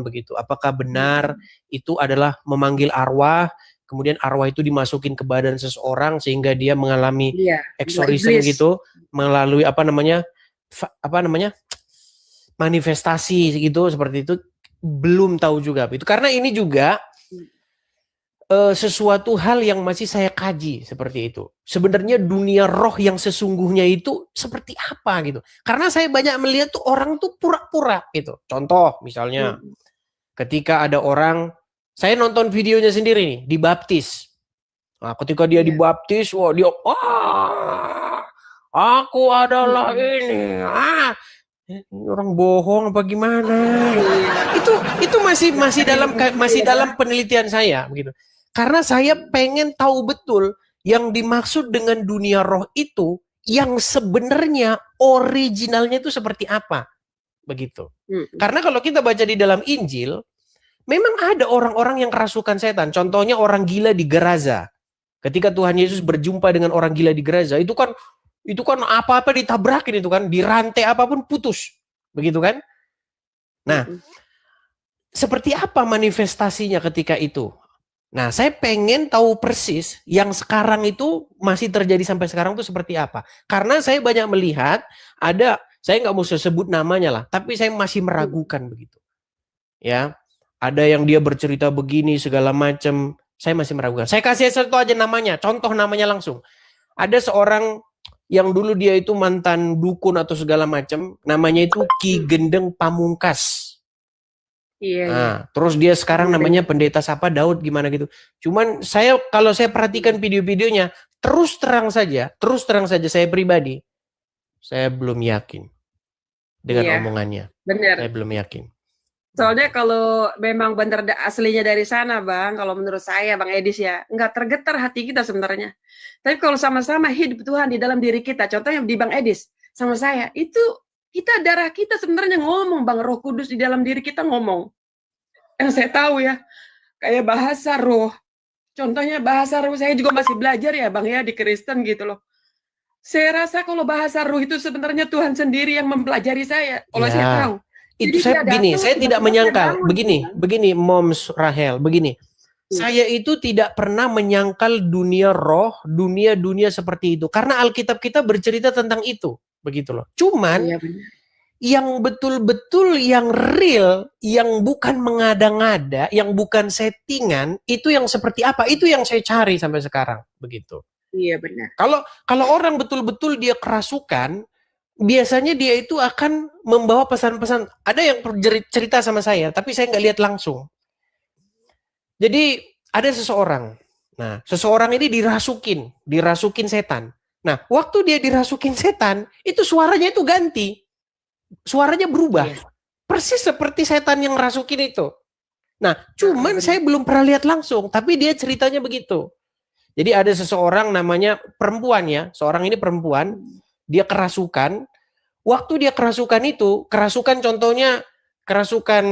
begitu. Apakah benar itu adalah memanggil arwah, kemudian arwah itu dimasukin ke badan seseorang sehingga dia mengalami eksorisme gitu, melalui apa namanya manifestasi gitu, seperti itu. Belum tahu juga itu, karena ini juga sesuatu hal yang masih saya kaji seperti itu. Sebenarnya dunia roh yang sesungguhnya itu seperti apa gitu, karena saya banyak melihat tuh orang tuh pura-pura gitu. Contoh misalnya ketika ada orang, saya nonton videonya sendiri nih, dibaptis. Nah, ketika dia dibaptis, wah dia aku adalah ini, orang bohong apa gimana? Itu masih dalam penelitian saya begitu. Karena saya pengen tahu betul yang dimaksud dengan dunia roh itu yang sebenarnya originalnya itu seperti apa. Begitu. Karena kalau kita baca di dalam Injil, memang ada orang-orang yang kerasukan setan. Contohnya orang gila di Geraza. Ketika Tuhan Yesus berjumpa dengan orang gila di Geraza, itu kan apa-apa ditabrakin itu kan, dirantai apapun putus. Begitu kan? Nah, seperti apa manifestasinya ketika itu? Nah, saya pengen tahu persis yang sekarang itu masih terjadi sampai sekarang itu seperti apa. Karena saya banyak melihat saya nggak mau sebut namanya lah, tapi saya masih meragukan begitu. Ya, ada yang dia bercerita begini segala macam, saya masih meragukan. Saya kasih satu aja namanya, contoh namanya langsung. Ada seorang yang dulu dia itu mantan dukun atau segala macam, namanya itu Ki Gendeng Pamungkas. Nah, terus dia sekarang namanya pendeta siapa, Daud gimana gitu. Cuman kalau saya perhatikan video-videonya, terus terang saja saya pribadi, saya belum yakin dengan omongannya. Benar. Saya belum yakin. Soalnya kalau memang benar aslinya dari sana bang, kalau menurut saya bang Edis ya, nggak tergetar hati kita sebenarnya. Tapi kalau sama-sama hidup Tuhan di dalam diri kita, contohnya di bang Edis sama saya, itu kita darah kita sebenarnya ngomong bang, Roh Kudus di dalam diri kita ngomong. Yang saya tahu ya, kayak bahasa roh. Contohnya bahasa roh, saya juga masih belajar ya bang ya di Kristen gitu loh. Saya rasa kalau bahasa roh itu sebenarnya Tuhan sendiri yang mempelajari saya. Kalau saya tahu. Itu saya tidak menyangkal begini Moms Rahel, begini. Saya itu tidak pernah menyangkal dunia roh, dunia seperti itu. Karena Alkitab kita bercerita tentang itu, begitu loh. Cuman yang betul-betul yang real, yang bukan mengada-ngada, yang bukan settingan, itu yang seperti apa? Itu yang saya cari sampai sekarang, begitu. Iya benar. Kalau orang betul-betul dia kerasukan, biasanya dia itu akan membawa pesan-pesan. Ada yang cerita sama saya, tapi saya nggak lihat langsung. Jadi ada seseorang. Nah, seseorang ini dirasukin setan. Nah, waktu dia dirasukin setan, itu suaranya itu ganti. Suaranya berubah. Persis seperti setan yang rasukin itu. Nah, cuman saya belum pernah lihat langsung, tapi dia ceritanya begitu. Jadi ada seseorang namanya perempuan ya, seorang ini perempuan, dia kerasukan. Waktu dia kerasukan itu, contohnya kerasukan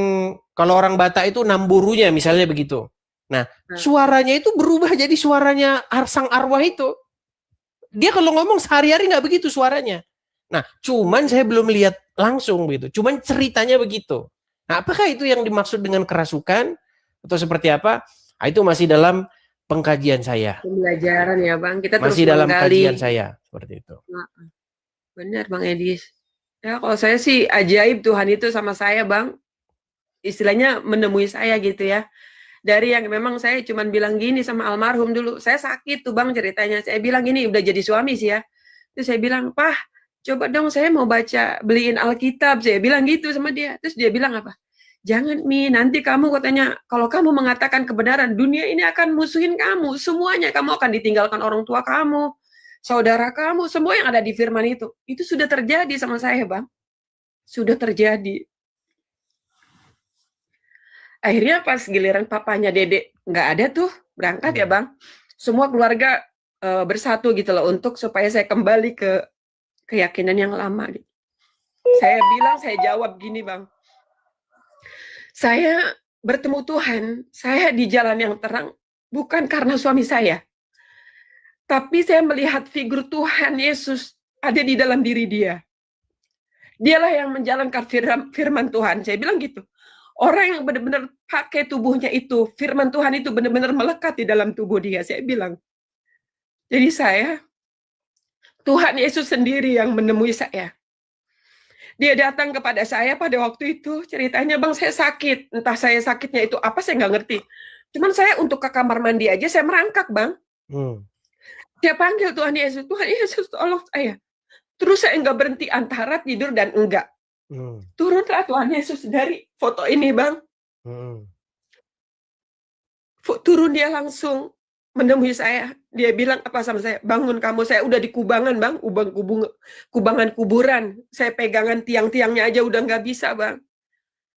kalau orang Batak itu namburunya misalnya begitu. Nah, suaranya itu berubah jadi suaranya sang arwah itu. Dia kalau ngomong sehari-hari nggak begitu suaranya. Nah, cuman saya belum lihat langsung begitu. Cuman ceritanya begitu. Nah, apakah itu yang dimaksud dengan kerasukan atau seperti apa? Nah, itu masih dalam pengkajian saya. Pembelajaran ya Bang. Kita masih terus dalam menggali. kajian saya seperti itu. Benar Bang Edis. Ya kalau saya sih ajaib Tuhan itu sama saya Bang. Istilahnya menemui saya gitu ya. Dari yang memang saya cuman bilang gini sama almarhum dulu. Saya sakit tuh Bang ceritanya. Saya bilang gini, udah jadi suami sih ya. Terus saya bilang, "Pah, coba dong saya mau beliin Alkitab." Saya bilang gitu sama dia. Terus dia bilang apa? jangan Mi, nanti kamu katanya, kalau kamu mengatakan kebenaran, dunia ini akan musuhin kamu, semuanya kamu akan ditinggalkan orang tua kamu, saudara kamu, semua yang ada di firman itu sudah terjadi sama saya Bang, sudah terjadi. Akhirnya pas giliran papanya Dede nggak ada tuh, berangkat ya Bang, semua keluarga bersatu gitu loh untuk supaya saya kembali ke keyakinan yang lama. Saya bilang, saya jawab gini Bang, saya bertemu Tuhan, saya di jalan yang terang bukan karena suami saya, tapi saya melihat figur Tuhan Yesus ada di dalam diri dia. Dialah yang menjalankan firman Tuhan. Saya bilang gitu. Orang yang benar-benar pakai tubuhnya itu, firman Tuhan itu benar-benar melekat di dalam tubuh dia. Saya bilang. Jadi Tuhan Yesus sendiri yang menemui saya. Dia datang kepada saya pada waktu itu, ceritanya Bang, saya sakit. Entah saya sakitnya itu apa, saya nggak ngerti. Cuman saya untuk ke kamar mandi aja, saya merangkak Bang. Saya panggil Tuhan Yesus tolong saya. Terus saya nggak berhenti antara tidur dan enggak. Turunlah Tuhan Yesus dari foto ini Bang. Turun dia langsung menemui saya. Dia bilang apa sama saya? Bangun kamu, saya udah di kubangan Bang, kubangan kuburan. Saya pegangan tiang-tiangnya aja udah nggak bisa Bang.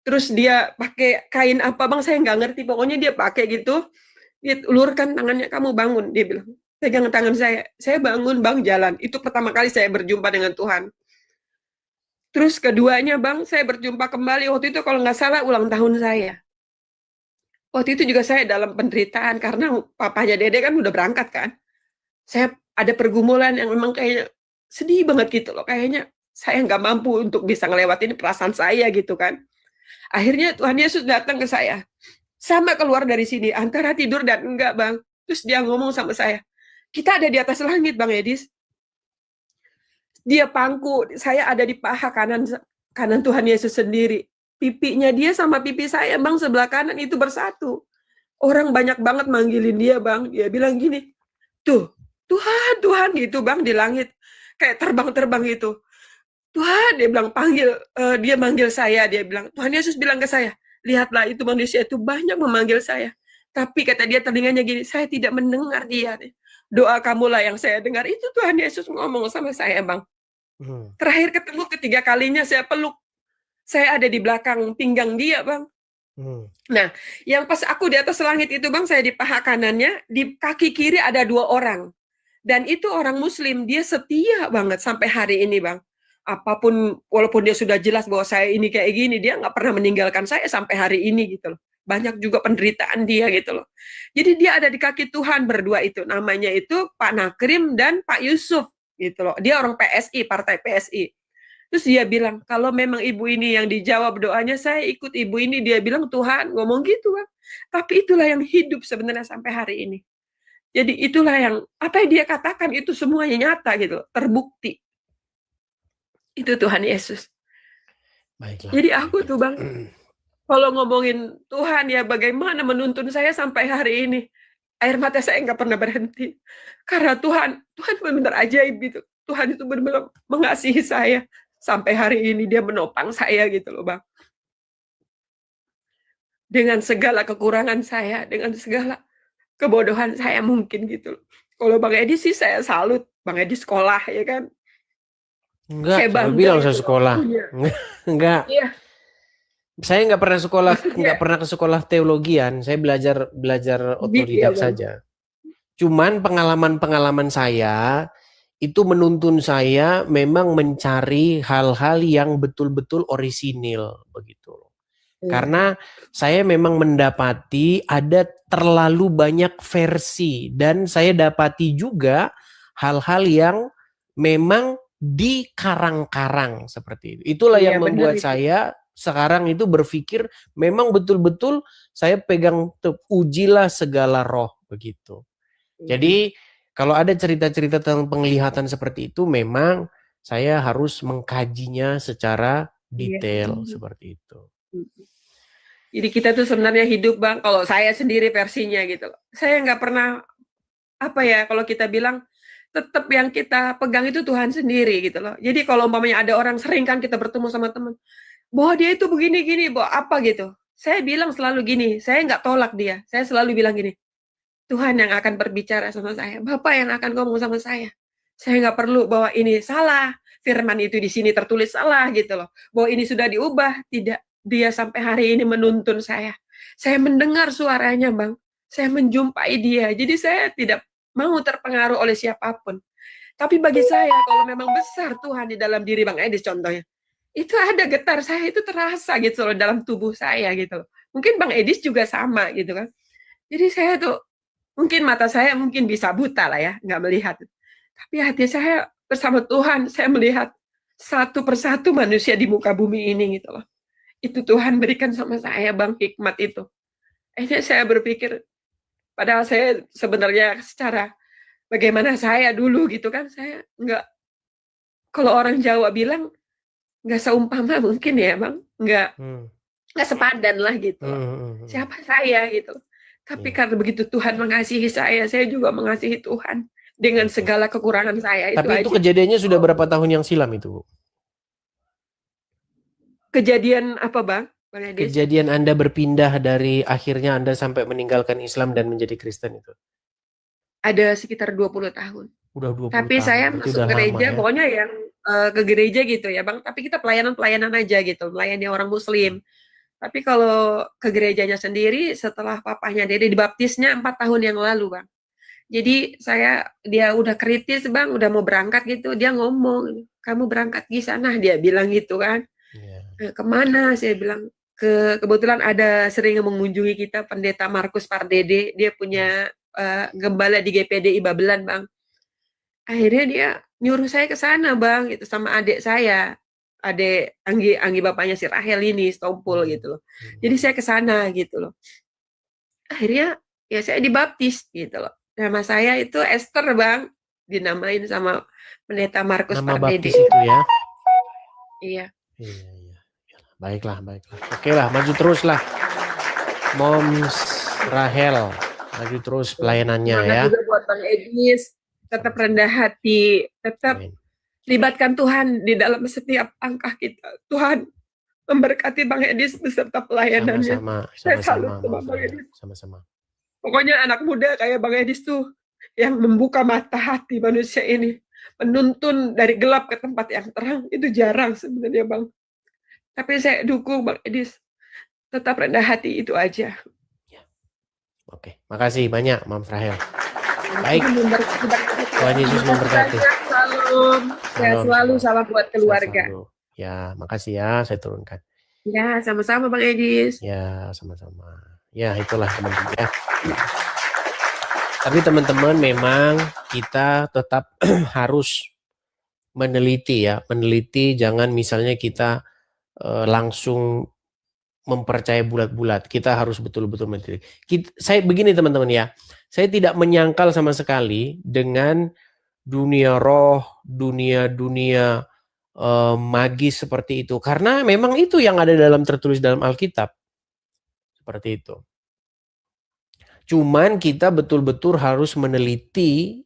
Terus dia pakai kain apa Bang, saya nggak ngerti. Pokoknya dia pakai gitu. Dia ulurkan tangannya, kamu bangun. Dia bilang, pegang tangan saya bangun Bang, jalan. Itu pertama kali saya berjumpa dengan Tuhan. Terus keduanya Bang, saya berjumpa kembali. Waktu itu kalau nggak salah ulang tahun saya. Waktu itu juga saya dalam penderitaan karena papanya Dede kan udah berangkat kan. Saya ada pergumulan yang memang kayaknya sedih banget gitu loh. Kayaknya saya nggak mampu untuk bisa ngelewatin perasaan saya gitu kan. Akhirnya Tuhan Yesus datang ke saya. Sama keluar dari sini, antara tidur dan enggak Bang. Terus dia ngomong sama saya, kita ada di atas langit Bang Edis. Dia pangku, saya ada di paha kanan Tuhan Yesus sendiri. Pipinya dia sama pipi saya Bang sebelah kanan itu bersatu. Orang banyak banget manggilin dia Bang. Dia bilang gini, tuh Tuhan gitu Bang di langit. Kayak terbang-terbang gitu. Tuhan, dia bilang dia manggil saya. Dia bilang, Tuhan Yesus bilang ke saya, lihatlah itu manusia itu banyak memanggil saya. Tapi kata dia telinganya gini, saya tidak mendengar dia. Doa kamulah yang saya dengar. Itu Tuhan Yesus ngomong sama saya Bang. Terakhir ketemu ketiga kalinya saya peluk. Saya ada di belakang pinggang dia Bang. Nah, yang pas aku di atas langit itu Bang, saya di paha kanannya, di kaki kiri ada 2 orang. Dan itu orang Muslim, dia setia banget sampai hari ini Bang. Apapun, walaupun dia sudah jelas bahwa saya ini kayak gini, dia nggak pernah meninggalkan saya sampai hari ini gitu loh. Banyak juga penderitaan dia gitu loh. Jadi dia ada di kaki Tuhan berdua itu. Namanya itu Pak Nakrim dan Pak Yusuf gitu loh. Dia orang PSI, partai PSI. Terus dia bilang, kalau memang ibu ini yang dijawab doanya, saya ikut ibu ini. Dia bilang, Tuhan ngomong gitu Bang. Tapi itulah yang hidup sebenarnya sampai hari ini. Jadi itulah yang, apa yang dia katakan itu semuanya nyata gitu, terbukti. Itu Tuhan Yesus. Baiklah. Jadi aku tuh Bang, kalau ngomongin Tuhan ya bagaimana menuntun saya sampai hari ini. Air mata saya nggak pernah berhenti. Karena Tuhan benar-benar ajaib gitu. Tuhan itu benar-benar mengasihi saya. Sampai hari ini dia menopang saya gitu loh Bang. Dengan segala kekurangan saya, dengan segala kebodohan saya mungkin gitu loh. Kalau Bang Edi sih saya salut. Bang Edi sekolah ya kan. Enggak, saya bilang saya sekolah. Enggak. Iya. Saya nggak pernah sekolah, nggak pernah ke sekolah teologian. Saya belajar otodidak saja. Cuman pengalaman saya itu menuntun saya memang mencari hal-hal yang betul-betul orisinil begitu. Karena saya memang mendapati ada terlalu banyak versi dan saya dapati juga hal-hal yang memang dikarang-karang seperti itu. Itulah yang membuat saya sekarang itu berpikir memang betul-betul saya pegang ujilah segala roh begitu. Jadi kalau ada cerita-cerita tentang penglihatan seperti itu, memang saya harus mengkajinya secara detail seperti itu. Jadi kita tuh sebenarnya hidup Bang, kalau saya sendiri versinya gitu. Saya nggak pernah, kalau kita bilang, tetap yang kita pegang itu Tuhan sendiri gitu loh. Jadi kalau umpamanya ada orang sering kan kita bertemu sama teman, bahwa dia itu begini-gini, bahwa apa gitu. Saya bilang selalu gini, saya nggak tolak dia. Saya selalu bilang gini, Tuhan yang akan berbicara sama saya, Bapak yang akan ngomong sama saya. Saya nggak perlu bahwa ini salah, firman itu di sini tertulis salah gitu loh. Bahwa ini sudah diubah, tidak. Dia sampai hari ini menuntun saya. Saya mendengar suaranya, Bang. Saya menjumpai dia. Jadi saya tidak mau terpengaruh oleh siapapun. Tapi bagi saya, kalau memang besar Tuhan di dalam diri Bang Edis contohnya, itu ada getar saya itu terasa gitu loh dalam tubuh saya gitu loh. Mungkin Bang Edis juga sama gitu kan. Jadi saya tuh, mungkin mata saya mungkin bisa buta lah ya, nggak melihat. Tapi hati saya bersama Tuhan, saya melihat satu persatu manusia di muka bumi ini gitu loh. Itu Tuhan berikan sama saya, Bang, hikmat itu. Akhirnya saya berpikir, padahal saya sebenarnya secara bagaimana saya dulu gitu kan, saya nggak, kalau orang Jawa bilang, nggak seumpama mungkin ya, Bang. Nggak sepadan lah gitu loh. Siapa saya gitu loh. Tapi karena begitu Tuhan mengasihi saya juga mengasihi Tuhan dengan segala kekurangan saya. Tapi itu aja. kejadiannya sudah berapa tahun yang silam itu, Bu? Kejadian apa, Bang? Kejadian Anda berpindah dari akhirnya Anda sampai meninggalkan Islam dan menjadi Kristen itu? Ada sekitar 20 tahun. Udah 20 Tapi tahun. saya Berarti masuk udah gereja, lama, ya? pokoknya yang ke gereja gitu ya, Bang. Tapi kita pelayanan aja gitu, melayani orang Muslim. Tapi kalau ke gerejanya sendiri, setelah papahnya Dede dibaptisnya 4 tahun yang lalu, Bang. Jadi dia udah kritis, Bang, udah mau berangkat gitu, dia ngomong, kamu berangkat di sana, dia bilang gitu kan. Yeah. Kemana? Saya bilang, kebetulan ada sering mengunjungi kita Pendeta Markus Pardede, dia punya gembala di GPDI Babelan, Bang. Akhirnya dia nyuruh saya ke sana, Bang, gitu sama adik saya. Adik Anggi bapaknya si Rahel ini, Stompul gitu loh. Jadi saya ke sana gitu loh. Akhirnya ya saya dibaptis gitu loh. Nama saya itu Esther, Bang. Dinamain sama Pendeta Markus Nama Pardede. baptis itu ya? Iya. Iya. Baiklah. Oke lah, maju terus lah. Moms Rahel, maju terus pelayanannya ya. Juga buat Bang Edis, tetap rendah hati, tetap libatkan Tuhan di dalam setiap langkah kita. Tuhan memberkati Bang Edis beserta pelayanannya. Saya salut sama Bang Edis. Sama-sama. Pokoknya anak muda kayak Bang Edis tuh yang membuka mata hati manusia ini, menuntun dari gelap ke tempat yang terang, itu jarang sebenarnya, Bang. Tapi saya dukung Bang Edis, tetap rendah hati, itu aja. Oke, makasih banyak Mams Rahel. Baik. Tuhan Yesus memberkati. Salam. Sehat selalu, salam buat keluarga. Ya, makasih ya, saya turunkan. Ya, sama-sama Bang Edis. Ya, sama-sama. Ya, itulah teman-teman ya. Tapi teman-teman memang kita tetap harus meneliti ya. Meneliti, jangan misalnya kita langsung mempercayai bulat-bulat. Kita harus betul-betul meneliti. Saya begini teman-teman ya. Saya tidak menyangkal sama sekali dengan dunia roh, dunia magis seperti itu. Karena memang itu yang ada tertulis dalam Alkitab. Seperti itu. Cuman kita betul-betul harus meneliti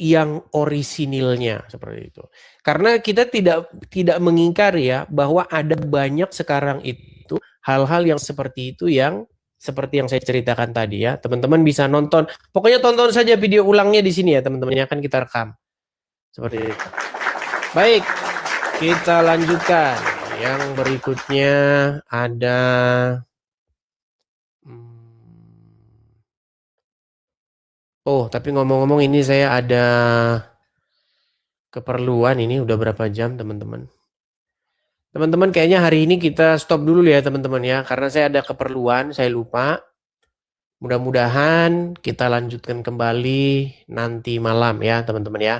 yang orisinilnya seperti itu. Karena kita tidak mengingkari ya bahwa ada banyak sekarang itu hal-hal yang seperti itu yang seperti yang saya ceritakan tadi ya. Teman-teman bisa nonton. Pokoknya tonton saja video ulangnya di sini ya teman-teman, ya kan kita rekam. Seperti itu. Baik, kita lanjutkan. Yang berikutnya ada oh, tapi ngomong-ngomong ini saya ada keperluan ini udah berapa jam teman-teman. Teman-teman kayaknya hari ini kita stop dulu ya teman-teman ya. Karena saya ada keperluan, saya lupa. Mudah-mudahan kita lanjutkan kembali nanti malam ya teman-teman ya.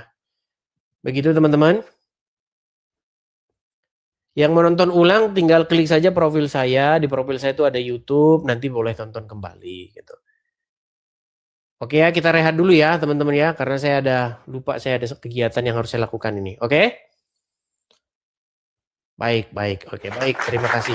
Begitu teman-teman. Yang menonton ulang tinggal klik saja profil saya. Di profil saya itu ada YouTube, nanti boleh tonton kembali gitu. Oke ya, kita rehat dulu ya teman-teman ya, karena saya ada kegiatan yang harus saya lakukan ini. Oke? Baik. Oke, baik. Terima kasih.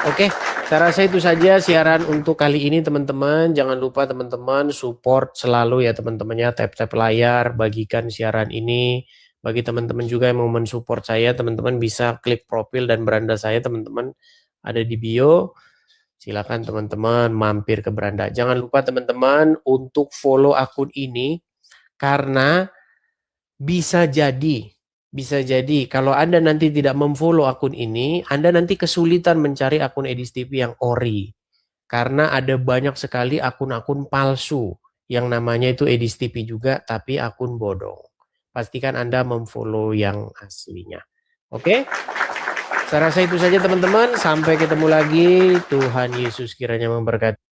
Oke, saya rasa itu saja siaran untuk kali ini teman-teman. Jangan lupa teman-teman support selalu ya teman-teman ya, tap-tap layar, bagikan siaran ini, Bagi teman-teman juga yang mau mensupport saya, teman-teman bisa klik profil dan beranda saya, teman-teman ada di bio. Silakan teman-teman mampir ke beranda. Jangan lupa teman-teman untuk follow akun ini, karena bisa jadi kalau Anda nanti tidak memfollow akun ini, Anda nanti kesulitan mencari akun Edis TV yang ori. Karena ada banyak sekali akun-akun palsu yang namanya itu Edis TV juga, tapi akun bodong. Pastikan Anda memfollow yang aslinya. Oke? Saya rasa itu saja teman-teman. Sampai ketemu lagi. Tuhan Yesus kiranya memberkati.